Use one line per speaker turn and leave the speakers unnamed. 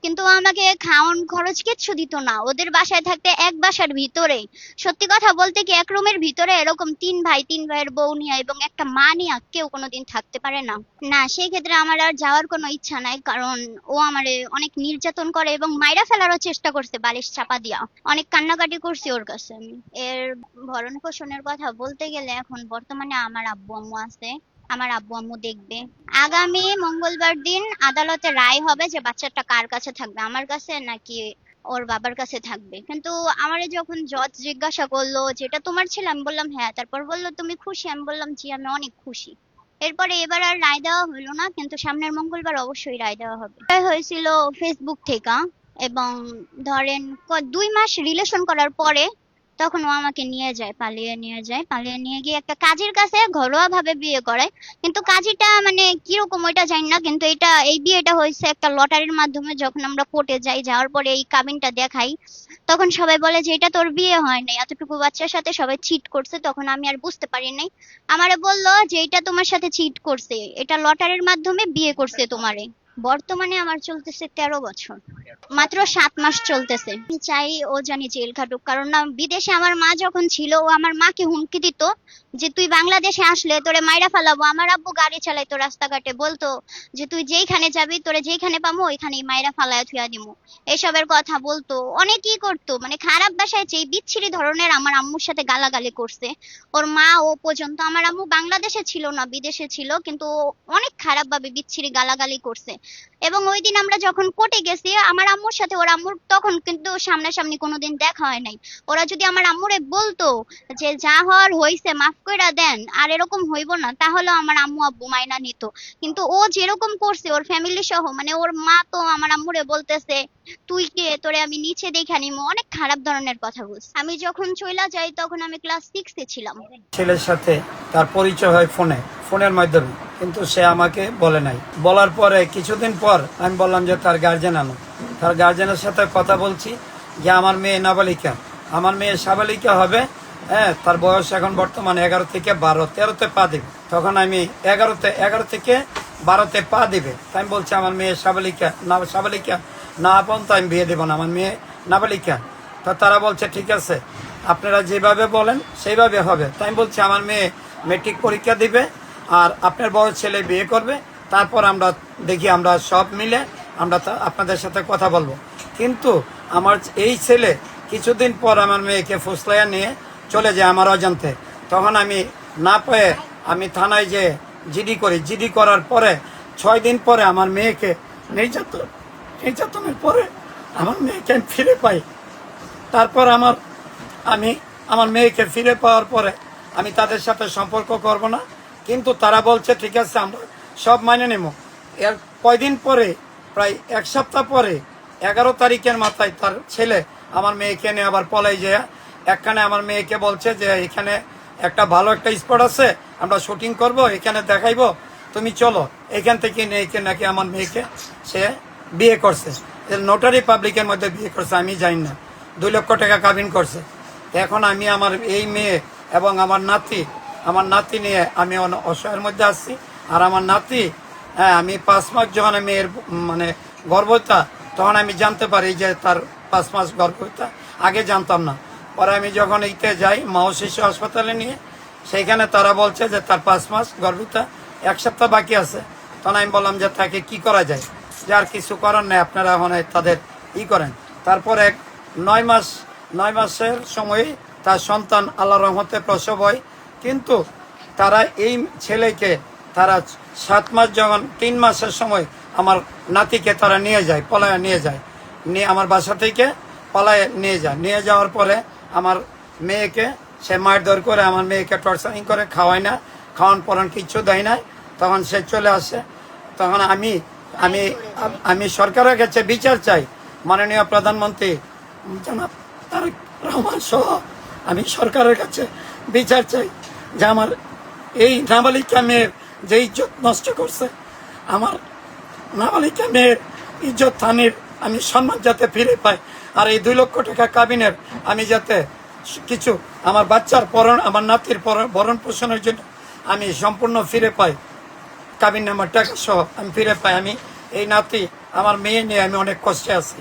কিন্তু ও আমাকে খাওন খরচ কিচ্ছু দিত না। ওদের বাসায় থাকতে এক বাসার ভিতরেই, সত্যি কথা বলতে কি, এক রুমের ভিতরে এরকম তিন ভাইয়ের বউ নিয়ে এবং একটা মা নিয়ে কেউ কোনোদিন থাকতে পারে না। না, সেই ক্ষেত্রে আমার আর যাওয়ার কোনো ইচ্ছা নাই, কারণ ও আমারে অনেক নির্যাতন করে এবং মাইরা ফেলারও চেষ্টা করছে বালিশ চাপা দিয়া। অনেক কান্নাকাটি করছি ওর কাছে আমি। এর ভরণ পোষণের কথা বলতে গেলে এখন বর্তমানে আমার আব্বু আম্মু আছে, আমার আব্বু আম্মু দেখবে। আগামী মঙ্গলবার দিন আদালতে রায় হবে যে বাচ্চাটা কার কাছে থাকবে, আমার কাছে নাকি ওর বাবার কাছে থাকবে। কিন্তু আমারে যখন জজ জিজ্ঞাসা করলো যে এটা তোমার ছেলে, আমি বললাম হ্যাঁ। তারপর বললো তুমি খুশি, আমি বললাম জি আমি অনেক খুশি। এরপরে এবার আর রায় দেওয়া হলো না, কিন্তু সামনের মঙ্গলবার অবশ্যই রায় দেওয়া হবে। এটা হয়েছিল ফেসবুক থেকে, এবং ধরেন 2 মাস রিলেশন করার পরে তখন ও আমাকে নিয়ে যায়, পালিয়ে নিয়ে গিয়ে একটা কাজীর কাছে ঘরোয়া ভাবে বিয়ে করায়। কিন্তু কাজীটা মানে কিরকম ওইটা জানি না, কিন্তু এই বিয়েটা হয়েছে একটা লটারির মাধ্যমে। যখন আমরা কোর্টে যাই, যাওয়ার পরে এই কাবিনটা দেখাই, তখন সবাই বলে যে এটা তোর বিয়ে হয় নাই, এতটুকু বাচ্চার সাথে সবাই চিট করছে। তখন আমি আর বুঝতে পারি নাই। আমারে বললো যে এটা তোমার সাথে চিট করছে, এটা লটারির মাধ্যমে বিয়ে করছে তোমারে। বর্তমানে আমার চলতেছে 13 বছর, মাত্র 7 মাস চলতেছে। আমি চাই ও জানি জেল খাটুক, কারণ না বিদেশে আমার মা যখন ছিল ও আমার মাকে হুমকি দিত যে তুই বাংলাদেশে আসলে তোরে মাইরা ফালাবো। আমার আব্বু গাড়ি চালাইতো, রাস্তাঘাটে বলতো যে তুই যেইখানে যাবি তোরে যেইখানে পাবো ওইখানেই মাইরা ফালায়া থুয়া দিমু। এসবের কথা বলতো, অনেকই করতো, মানে খারাপ ভাষায় যেই বিচ্ছিরি ধরনের আমার আম্মুর সাথে গালাগালি করছে ওর মা ও পর্যন্ত। আমার আম্মু বাংলাদেশে ছিল না, বিদেশে ছিল, কিন্তু ও অনেক খারাপ ভাবে বিচ্ছিরি গালাগালি করছে। এবং ওই দিন আমরা যখন কোর্টে গেছি আমার আম্মুর সাথে ওর আম্মুর তখন কিন্তু সামনাসামনি কোনোদিন দেখা হয় নাই। ওরা যদি আমার আম্মুরে বলতো যে যা হওয়ার হইছে মাফ কইরা দেন আর এরকম হইব না, তাহলে আমার আম্মু আব্বু মাইনা নিত। কিন্তু ও যেরকম করছে ওর ফ্যামিলি সহ, মানে ওর মা তো আমার আম্মুরে বলতেছে তুই কে, তোরে আমি নিচে দেখা নিমু, অনেক খারাপ ধরনের কথা বলছে। আমি যখন চইলা যাই তখন আমি ক্লাস 6-এ ছিলাম।
ছেলের সাথে তার পরিচয় হয় ফোনের মাধ্যমে, কিন্তু সে আমাকে বলে নাই। বলার পরে কিছুদিন পর আমি বললাম যে তার গার্জেন আনো। তার গার্জেনের সাথে কথা বলছি যে আমার মেয়ে নাবালিকা, আমার মেয়ে সাবালিকা হবে। হ্যাঁ, তার বয়স এখন বর্তমানে 11 থেকে 12, 13তে পা দিবে। তখন আমি 11 থেকে 12তে পা দিবে। তাই আমি বলছি আমার মেয়ে সাবালিকা না পর্যন্ত আমি বিয়ে দেবো না, আমার মেয়ে নাবালিকা। তো তারা বলছে ঠিক আছে, আপনারা যেভাবে বলেন সেইভাবে হবে। তাই আমি বলছি আমার মেয়ে মেট্রিক পরীক্ষা দিবে আর আপনার বড় ছেলে বিয়ে করবে, তারপর আমরা দেখি, আমরা সব মিলে আমরা আপনাদের সাথে কথা বলবো। কিন্তু আমার এই ছেলে কিছুদিন পর আমার মেয়েকে ফুসলাইয়া নিয়ে চলে যায় আমার অজান্তে। তখন আমি না পেয়ে আমি থানায় যে জিডি করার পরে 6 দিন পরে আমার মেয়েকে নির্যাতনের পরে আমার মেয়েকে আমি ফিরে পাই। তারপর আমার মেয়েকে ফিরে পাওয়ার পরে আমি তাদের সাথে সম্পর্ক করব না, কিন্তু তারা বলছে ঠিক আছে আমরা সব মাইনে নেব। এর কয়দিন পরে, প্রায় 1 সপ্তাহ পরে 11 তারিখের মাথায় তার ছেলে আমার মেয়েকে নিয়ে আবার পলাই যায় একখানে আমার মেয়েকে বলছে যে এখানে একটা ভালো একটা স্পট আছে, আমরা শুটিং করব, এখানে দেখাইবো, তুমি চলো। এখান থেকে নিয়ে নাকি আমার মেয়েকে সে বিয়ে করছে, নোটারি পাবলিকের মধ্যে বিয়ে করছে, আমি জানি না। 2 লক্ষ টাকা কাবিন করছে। এখন আমি আমার এই মেয়ে এবং আমার নাতি নিয়ে আমি অসহায়ের মধ্যে আসছি। আর আমার নাতি, হ্যাঁ, আমি 5 মাস যখন মেয়ের মানে গর্ভতা, তখন আমি জানতে পারি যে তার 5 মাস গর্ভতা, আগে জানতাম না। পরে আমি যখন এইতে যাই মা ও শিশু হাসপাতালে নিয়ে, সেইখানে তারা বলছে যে তার 5 মাস গর্ভতা, 1 সপ্তাহ বাকি আছে। তখন আমি বললাম যে তাকে কি করা যায়, যে আর কিছু করার নেই, আপনারা এখন তাদের করেন। তারপরে 9 মাসের সময়ে তার সন্তান আল্লাহর রহমতে প্রসব হয়। কিন্তু তারা এই ছেলেকে তারা 7 মাস, যখন 3 মাসের সময় আমার নাতিকে তারা পলায় নিয়ে যায়, আমার বাসা থেকে পলায় নিয়ে যাওয়ার পরে আমার মেয়েকে সে মারধর করে, আমার মেয়েকে টর্চারিং করে, খাওয়ায় না, খাওয়ান পরান কিচ্ছু দেয় না। তখন সে চলে আসে। তখন আমি সরকারের কাছে বিচার চাই, মাননীয় প্রধানমন্ত্রী জনাব তারেক রহমান সহ আমি সরকারের কাছে বিচার চাই যে আমার এই নাবালিকা মেয়ের যে ইজ্জত নষ্ট করছে, আমার নাবালিকা মেয়ের ইজ্জত থানির আমি সম্মান যাতে ফিরে পাই। আর এই 2 লক্ষ টাকা কাবিনের আমি যাতে কিছু আমার বাচ্চার আমার নাতির ভরণ পোষণের জন্য আমি সম্পূর্ণ ফিরে পাই, কাবিন নামার টাকা সহ আমি ফিরে পাই। আমি এই নাতি আমার মেয়ে নিয়ে আমি অনেক কষ্টে আছি।